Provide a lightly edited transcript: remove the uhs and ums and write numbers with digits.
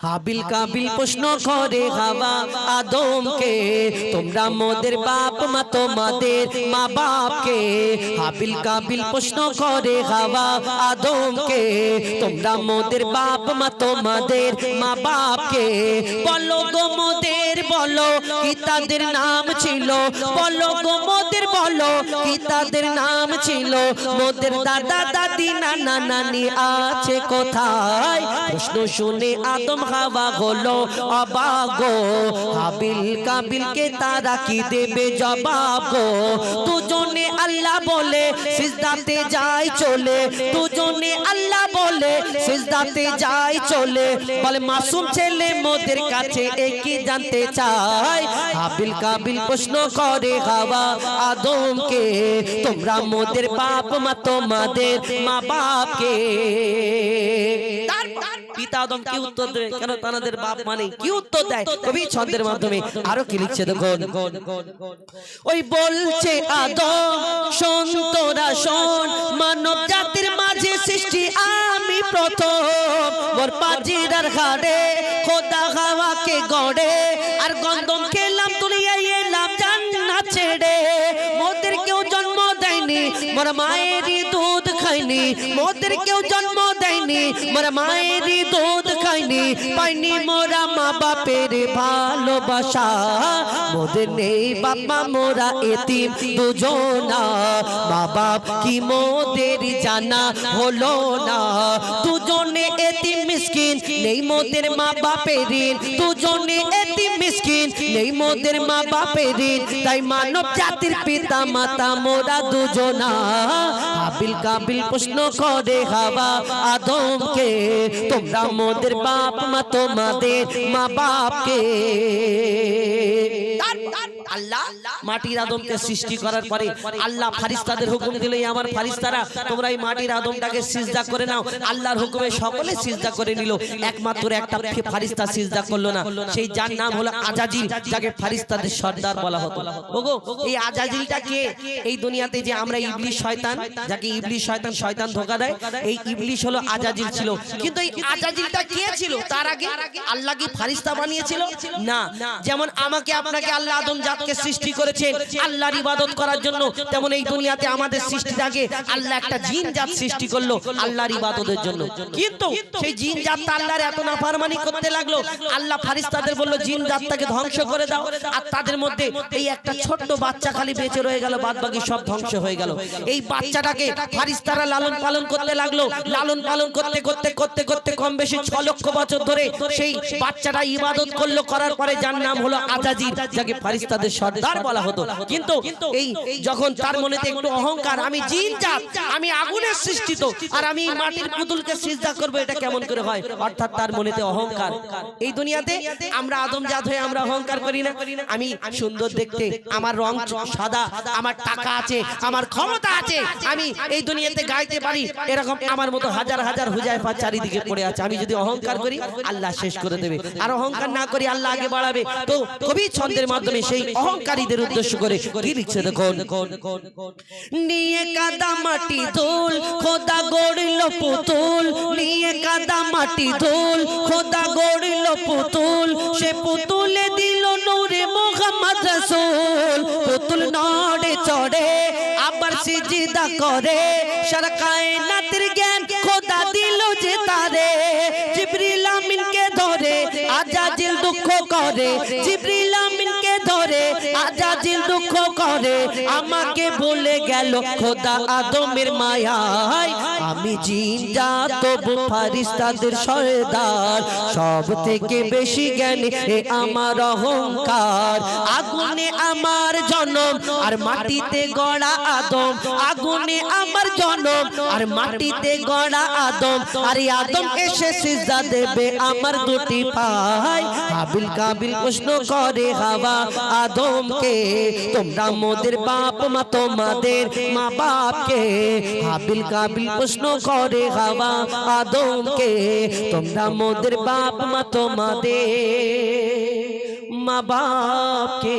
হাবিল কাবিল প্রশ্ন করে হাওয়া আদমকে, তোমরা মোদের বাপ মা তোমাদের মা বাপকে। হাবিল কাবিল প্রশ্ন করে হাওয়া আদমকে, তোমরা মোদের বাপ মা তোমাদের মা বাপকে। বলো গো মোদের বলো কি তাদের নাম ছিল, বলো গো মোদের বলো কি তাদের নাম ছিল। মোদের দাদা দাদি নানা নানি আছে কোথায়? প্রশ্ন শুনে আদম হাওয়া হলো অবাক গো। হাবিল কাবিলকে তারা কি দেবে জবাব গো। দুজনে আল্লাহ বলে সিজদাতে যায় চলে, দুজনে আল্লাহ বলে সিজদাতে যায় চলে। বলে মাসুম ছেলে মোদের কাছে একই জানতে চায়। হাবিল কাবিল প্রশ্ন করে হাওয়া আদমকে, তোমরা মোদের বাপ মা তোমাদের মা বাপকে। পিতা আদম কি উত্তর দেবে? কেন তাদের বাপ মানে কি উত্তর দেয়? কবি ছন্দের মাধ্যমে আরো কি লিখছে দেখুন। ওই বলছে আদম শোন তোরা শোন, মানব জাতির মাঝে সৃষ্টি আমি প্রথম। ওর পাজিরার ঘাড়ে খোদা হাওয়াকে গড়ে, আর গন্ধম খেলাম দুনিয়ায় এলাম জান্নাত ছেড়ে। মোদের কেউ জন্ম দেয়নি মোর মায়েরই দুধ খাইনি, মোদের কেউ জন্ম দেয়নি মোর মায়েরই দুধ খাইনি। পাইনি মোরা মা বাপের ভালোবাসা, মোদের নেই বাবা মোরা এতিম দুজনা। মা বাপ কি মোদের জানা হলো না, দুজনে এতিম মিসকিন নেই মোদের মা বাপের ঋণ। দুজনে এতিম মিসকিন নেই মোদের মা বাপের ঋণ। তাই মানব জাতির পিতা মাতা মোরা দুজনা। হাবিল কাবিল প্রশ্ন করে হাওয়া আদমকে, তোমরা মোদের বাপ মা তোমাদের মা বাপকে। আল্লাহ মাটির আদমকে সৃষ্টি করার পরে আল্লাহ ফারিস্তাদের হুকুম দিলে, আমার ফারিস্তারা তোমরা এই মাটির আদমটাকে সিজদা করে নাও। আল্লাহর হুকুমে সকলে সিজদা করে নিল, একমাত্র একটা ফারিস্তা সিজদা করলো না, সেই যার নাম হলো আজাজিল, যাকে ফারিস্তাদের সর্দার বলা হতো। ওগো এই আজাজিলটা কে? এই দুনিয়াতে যে আমরা ইবলিস শয়তান, যাকে ইবলিস শয়তান শয়তান ধোঁকা দেয়, এই ইবলিস হলো আজাজিল ছিল। কিন্তু এই আজাজিলটা কে ছিল? তার আগে আল্লাহ কি ফারিস্তা বানিয়েছিল? না। যেমন আমাকে আপনাকে আল্লাহ আদম জাতকে সৃষ্টি করেছেন আল্লাহর ইবাদত করার জন্য, তেমন এই দুনিয়াতে আমাদের সৃষ্টির আগে আল্লাহ একটা জিন জাত সৃষ্টি করলো আল্লাহর ইবাদতের জন্য। কিন্তু সেই জিন জাতটা আল্লাহর এত নাফরমানি করতে লাগলো, আল্লাহ ফারিস্তাদের বলল জিন জাতটাকে ধ্বংস করে দাও। আর তাদের মধ্যে এই একটা ছোট্ট বাচ্চা খালি বেঁচে রয়ে গেল, বাদ বাকি সব ধ্বংস হয়ে গেল। এই বাচ্চাটাকে ফারিস্তারা লালন পালন করতে লাগলো, লালন পালন করতে করতে করতে করতে কম বেশি 6 লক্ষ বছর ধরে সেই বাচ্চাটা ইবাদত করলো। করার পরে যার নাম হলো আজাজিল, যাকে ফারিস্তাদের সর্দার বলা হতো। কিন্তু এই যখন তার মনেতে একটু অহংকার, আমি জিন জাত, আমি আগুনের সৃষ্টিত, আর আমি মাটির পুতুলকে সিজদা করব, এটা কেমন করে হয়? অর্থাৎ তার মনেতে অহংকার। এই দুনিয়াতে আমরা আদম জাত হয়ে আমরা অহংকার করি না। আমি সুন্দর দেখতে, আমার রং সাদা, আমার টাকা আছে, আমার ক্ষমতা আছে, আমি এই দুনিয়াতে গাইতে পারি, এরকম আমার মতো হাজার হাজার হুজাইফা চারিদিকে পড়ে আছে। আমি যদি অহংকার করি আল্লাহ শেষ করে দেবে, আর অহংকার না করি আল্লাহ আগে বাড়াবে। তো কবি ছন্দের মাধ্যমে সেই অহংকারীদের উদ্দেশ্য করে কি লিখছে দেখুন। নিয়ে কাদা মাটি ধুল খোদা গড়ল পুতুল, নিয়ে কাদা মাটি ধুল খোদা গড়ল পুতুল। সে পুতুলে দিল নূরে মুহাম্মদ রাসূল। পুতুল নড়ে চড়ে আবার সিজদা করে, সারা কায়নাতের জ্ঞান খোদা দিল যে তারে। জিবরিল আমিনকে ধরে আজাজিল দুঃখ করে, জিবরিল আমিনকে ধরে আজাজিল দুঃখ করে। আমাকে ভুলে গেল খোদা আদমের মায়ায়, আমি জিন জাত তবু ফারিস্তাদের সর্দার। সব থেকে বেশি জ্ঞানী এ আমার অহংকার। আগুনে আমার জনম আর মাটিতে গড়া আদম, আগুনে আমার জনম আর মাটিতে গড়া আদম। আর আদম এসে সিজদা দেবে আমার দুটি পায়। হাবিল কাবিল প্রশ্ন করে হাওয়া আদমকে, তোমরা মোদের বাপ মা তোমাদের মা বাপকে। হাবিল কাবিল প্রশ্ন করে হাওয়া আদমকে, তোমরা মোদের বাপ মা তোমাদের মা বাপকে।